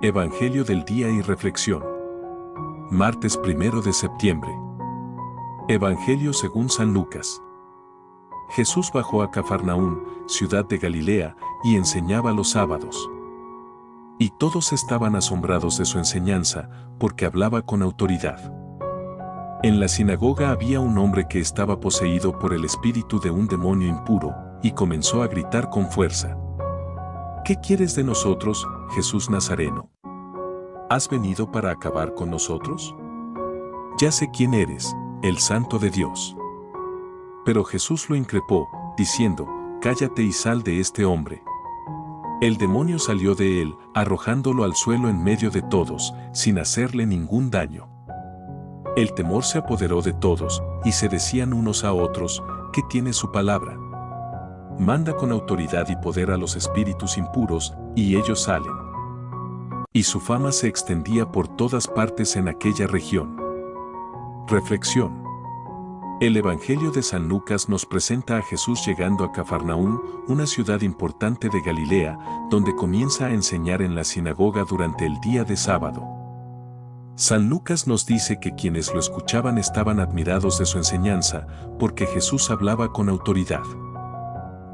Evangelio del día y reflexión. Martes 1 de septiembre. Evangelio según San Lucas. Jesús bajó a Cafarnaún, ciudad de Galilea, y enseñaba los sábados. Y todos estaban asombrados de su enseñanza, porque hablaba con autoridad. En la sinagoga había un hombre que estaba poseído por el espíritu de un demonio impuro, y comenzó a gritar con fuerza: ¿Qué quieres de nosotros, Jesús Nazareno? ¿Has venido para acabar con nosotros? Ya sé quién eres, el Santo de Dios. Pero Jesús lo increpó, diciendo: Cállate y sal de este hombre. El demonio salió de él, arrojándolo al suelo en medio de todos, sin hacerle ningún daño. El temor se apoderó de todos, y se decían unos a otros: ¿Qué tiene su palabra? Manda con autoridad y poder a los espíritus impuros, y ellos salen. Y su fama se extendía por todas partes en aquella región. Reflexión. El Evangelio de San Lucas nos presenta a Jesús llegando a Cafarnaún, una ciudad importante de Galilea, donde comienza a enseñar en la sinagoga durante el día de sábado. San Lucas nos dice que quienes lo escuchaban estaban admirados de su enseñanza, porque Jesús hablaba con autoridad.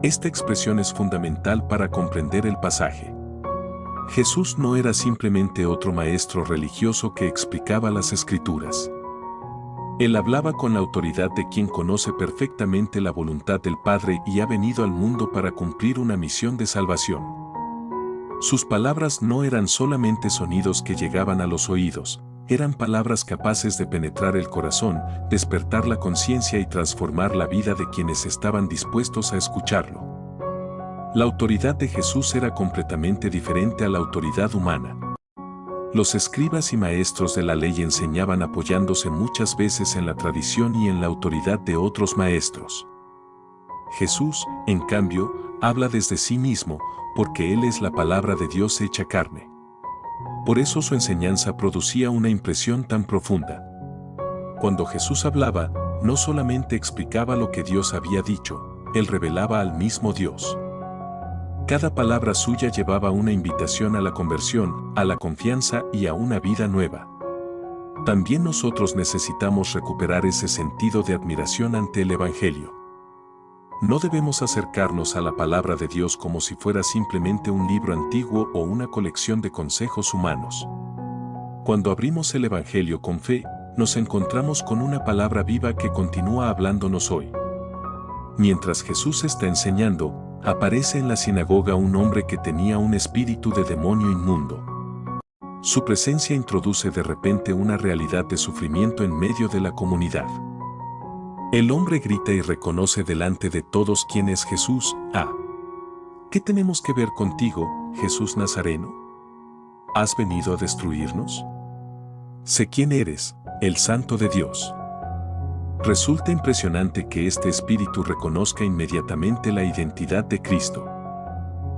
Esta expresión es fundamental para comprender el pasaje. Jesús no era simplemente otro maestro religioso que explicaba las Escrituras. Él hablaba con la autoridad de quien conoce perfectamente la voluntad del Padre y ha venido al mundo para cumplir una misión de salvación. Sus palabras no eran solamente sonidos que llegaban a los oídos, eran palabras capaces de penetrar el corazón, despertar la conciencia y transformar la vida de quienes estaban dispuestos a escucharlo. La autoridad de Jesús era completamente diferente a la autoridad humana. Los escribas y maestros de la ley enseñaban apoyándose muchas veces en la tradición y en la autoridad de otros maestros. Jesús, en cambio, habla desde sí mismo, porque Él es la palabra de Dios hecha carne. Por eso su enseñanza producía una impresión tan profunda. Cuando Jesús hablaba, no solamente explicaba lo que Dios había dicho, Él revelaba al mismo Dios. Cada palabra suya llevaba una invitación a la conversión, a la confianza y a una vida nueva. También nosotros necesitamos recuperar ese sentido de admiración ante el Evangelio. No debemos acercarnos a la palabra de Dios como si fuera simplemente un libro antiguo o una colección de consejos humanos. Cuando abrimos el Evangelio con fe, nos encontramos con una palabra viva que continúa hablándonos hoy. Mientras Jesús está enseñando, aparece en la sinagoga un hombre que tenía un espíritu de demonio inmundo. Su presencia introduce de repente una realidad de sufrimiento en medio de la comunidad. El hombre grita y reconoce delante de todos quién es Jesús. ¿Qué tenemos que ver contigo, Jesús Nazareno? ¿Has venido a destruirnos? Sé quién eres, el Santo de Dios. Resulta impresionante que este espíritu reconozca inmediatamente la identidad de Cristo.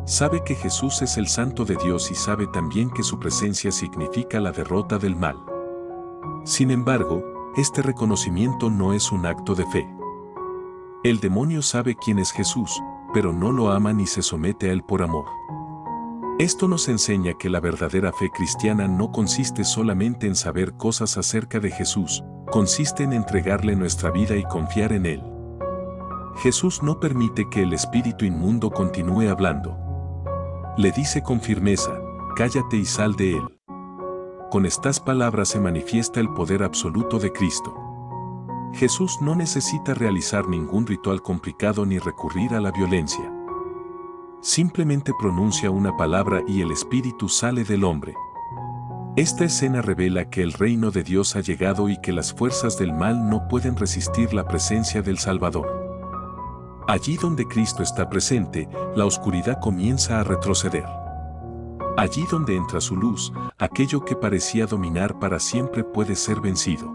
Sabe que Jesús es el Santo de Dios y sabe también que su presencia significa la derrota del mal. Sin embargo, este reconocimiento no es un acto de fe. El demonio sabe quién es Jesús, pero no lo ama ni se somete a él por amor. Esto nos enseña que la verdadera fe cristiana no consiste solamente en saber cosas acerca de Jesús, consiste en entregarle nuestra vida y confiar en Él. Jesús no permite que el espíritu inmundo continúe hablando. Le dice con firmeza: cállate y sal de él. Con estas palabras se manifiesta el poder absoluto de Cristo. Jesús no necesita realizar ningún ritual complicado ni recurrir a la violencia. Simplemente pronuncia una palabra y el espíritu sale del hombre. Esta escena revela que el reino de Dios ha llegado y que las fuerzas del mal no pueden resistir la presencia del Salvador. Allí donde Cristo está presente, la oscuridad comienza a retroceder. Allí donde entra su luz, aquello que parecía dominar para siempre puede ser vencido.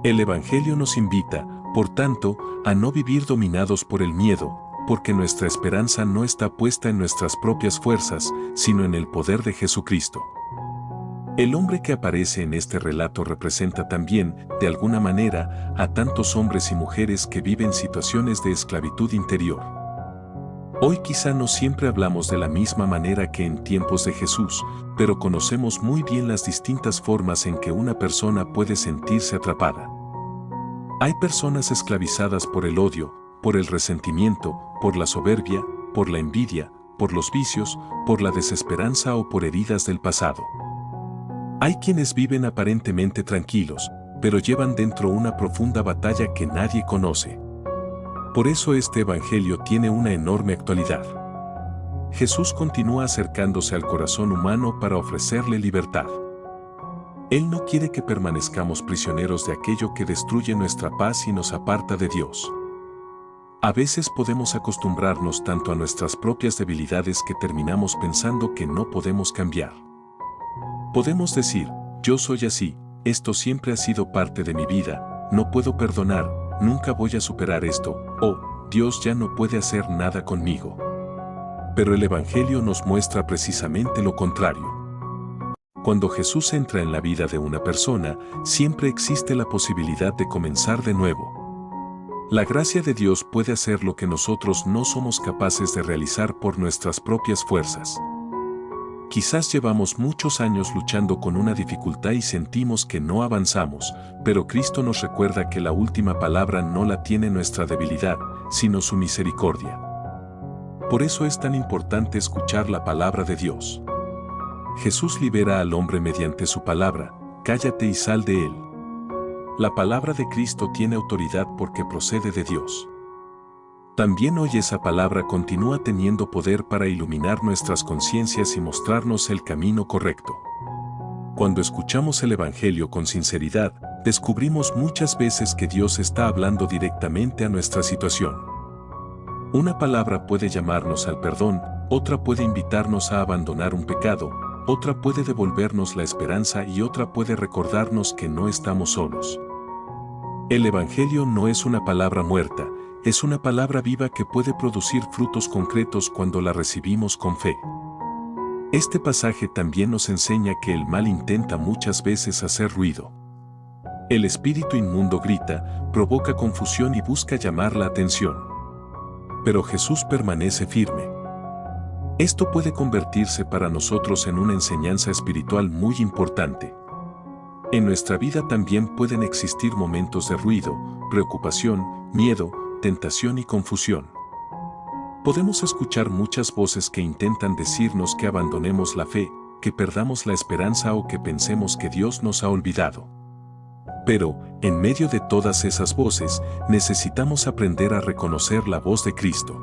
El Evangelio nos invita, por tanto, a no vivir dominados por el miedo, porque nuestra esperanza no está puesta en nuestras propias fuerzas, sino en el poder de Jesucristo. El hombre que aparece en este relato representa también, de alguna manera, a tantos hombres y mujeres que viven situaciones de esclavitud interior. Hoy quizá no siempre hablamos de la misma manera que en tiempos de Jesús, pero conocemos muy bien las distintas formas en que una persona puede sentirse atrapada. Hay personas esclavizadas por el odio, por el resentimiento, por la soberbia, por la envidia, por los vicios, por la desesperanza o por heridas del pasado. Hay quienes viven aparentemente tranquilos, pero llevan dentro una profunda batalla que nadie conoce. Por eso este evangelio tiene una enorme actualidad. Jesús continúa acercándose al corazón humano para ofrecerle libertad. Él no quiere que permanezcamos prisioneros de aquello que destruye nuestra paz y nos aparta de Dios. A veces podemos acostumbrarnos tanto a nuestras propias debilidades que terminamos pensando que no podemos cambiar. Podemos decir, yo soy así, esto siempre ha sido parte de mi vida, no puedo perdonar, nunca voy a superar esto, o Dios ya no puede hacer nada conmigo. Pero el Evangelio nos muestra precisamente lo contrario. Cuando Jesús entra en la vida de una persona, siempre existe la posibilidad de comenzar de nuevo. La gracia de Dios puede hacer lo que nosotros no somos capaces de realizar por nuestras propias fuerzas. Quizás llevamos muchos años luchando con una dificultad y sentimos que no avanzamos, pero Cristo nos recuerda que la última palabra no la tiene nuestra debilidad, sino su misericordia. Por eso es tan importante escuchar la palabra de Dios. Jesús libera al hombre mediante su palabra, cállate y sal de él. La palabra de Cristo tiene autoridad porque procede de Dios. También hoy esa palabra continúa teniendo poder para iluminar nuestras conciencias y mostrarnos el camino correcto. Cuando escuchamos el Evangelio con sinceridad, descubrimos muchas veces que Dios está hablando directamente a nuestra situación. Una palabra puede llamarnos al perdón, otra puede invitarnos a abandonar un pecado, otra puede devolvernos la esperanza y otra puede recordarnos que no estamos solos. El Evangelio no es una palabra muerta, es una palabra viva que puede producir frutos concretos cuando la recibimos con fe. Este pasaje también nos enseña que el mal intenta muchas veces hacer ruido. El espíritu inmundo grita, provoca confusión y busca llamar la atención. Pero Jesús permanece firme. Esto puede convertirse para nosotros en una enseñanza espiritual muy importante. En nuestra vida también pueden existir momentos de ruido, preocupación, miedo, tentación y confusión. Podemos escuchar muchas voces que intentan decirnos que abandonemos la fe, que perdamos la esperanza o que pensemos que Dios nos ha olvidado. Pero, en medio de todas esas voces, necesitamos aprender a reconocer la voz de Cristo.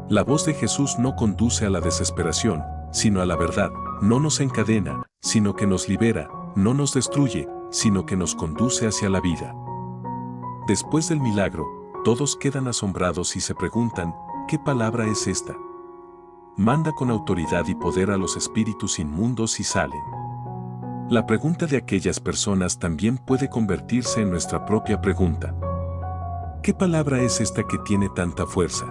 La voz de Jesús no conduce a la desesperación, sino a la verdad, no nos encadena, sino que nos libera, no nos destruye, sino que nos conduce hacia la vida. Después del milagro, todos quedan asombrados y se preguntan, ¿qué palabra es esta? Manda con autoridad y poder a los espíritus inmundos y salen. La pregunta de aquellas personas también puede convertirse en nuestra propia pregunta. ¿Qué palabra es esta que tiene tanta fuerza?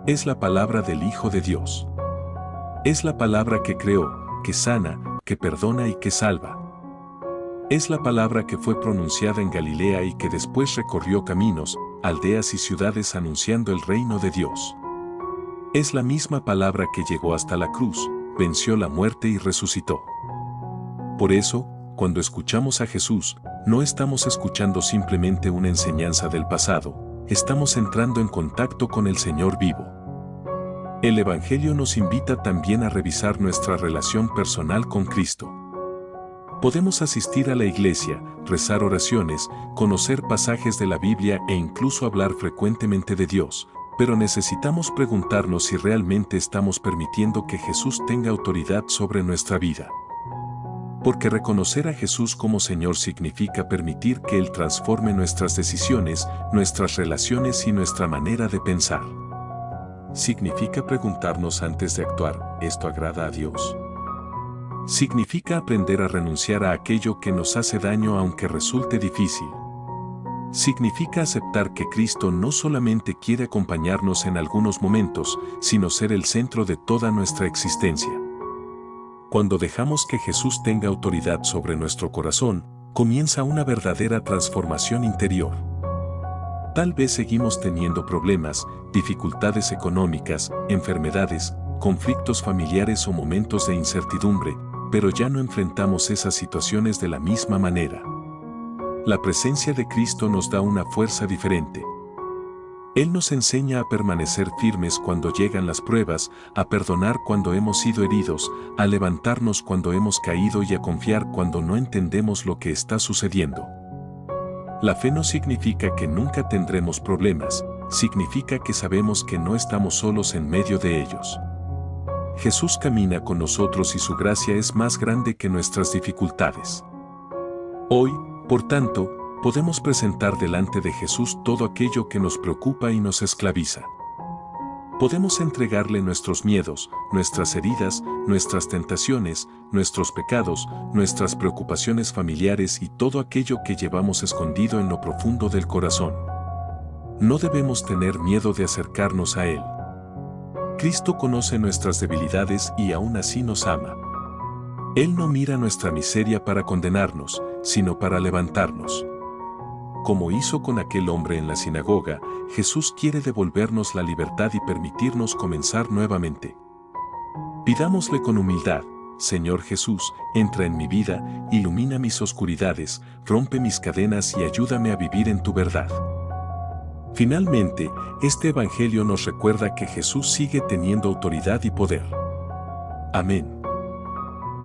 Es la palabra del Hijo de Dios. Es la palabra que creó, que sana, que perdona y que salva. Es la palabra que fue pronunciada en Galilea y que después recorrió caminos, aldeas y ciudades anunciando el reino de Dios. Es la misma palabra que llegó hasta la cruz, venció la muerte y resucitó. Por eso, cuando escuchamos a Jesús, no estamos escuchando simplemente una enseñanza del pasado, estamos entrando en contacto con el Señor vivo. El Evangelio nos invita también a revisar nuestra relación personal con Cristo. Podemos asistir a la iglesia, rezar oraciones, conocer pasajes de la Biblia e incluso hablar frecuentemente de Dios, pero necesitamos preguntarnos si realmente estamos permitiendo que Jesús tenga autoridad sobre nuestra vida. Porque reconocer a Jesús como Señor significa permitir que Él transforme nuestras decisiones, nuestras relaciones y nuestra manera de pensar. Significa preguntarnos antes de actuar, ¿esto agrada a Dios? Significa aprender a renunciar a aquello que nos hace daño aunque resulte difícil. Significa aceptar que Cristo no solamente quiere acompañarnos en algunos momentos, sino ser el centro de toda nuestra existencia. Cuando dejamos que Jesús tenga autoridad sobre nuestro corazón, comienza una verdadera transformación interior. Tal vez seguimos teniendo problemas, dificultades económicas, enfermedades, conflictos familiares o momentos de incertidumbre, pero ya no enfrentamos esas situaciones de la misma manera. La presencia de Cristo nos da una fuerza diferente. Él nos enseña a permanecer firmes cuando llegan las pruebas, a perdonar cuando hemos sido heridos, a levantarnos cuando hemos caído y a confiar cuando no entendemos lo que está sucediendo. La fe no significa que nunca tendremos problemas, significa que sabemos que no estamos solos en medio de ellos. Jesús camina con nosotros y su gracia es más grande que nuestras dificultades. Hoy, por tanto, podemos presentar delante de Jesús todo aquello que nos preocupa y nos esclaviza. Podemos entregarle nuestros miedos, nuestras heridas, nuestras tentaciones, nuestros pecados, nuestras preocupaciones familiares y todo aquello que llevamos escondido en lo profundo del corazón. No debemos tener miedo de acercarnos a Él. Cristo conoce nuestras debilidades y aún así nos ama. Él no mira nuestra miseria para condenarnos, sino para levantarnos. Como hizo con aquel hombre en la sinagoga, Jesús quiere devolvernos la libertad y permitirnos comenzar nuevamente. Pidámosle con humildad: Señor Jesús, entra en mi vida, ilumina mis oscuridades, rompe mis cadenas y ayúdame a vivir en tu verdad. Finalmente, este Evangelio nos recuerda que Jesús sigue teniendo autoridad y poder. Amén.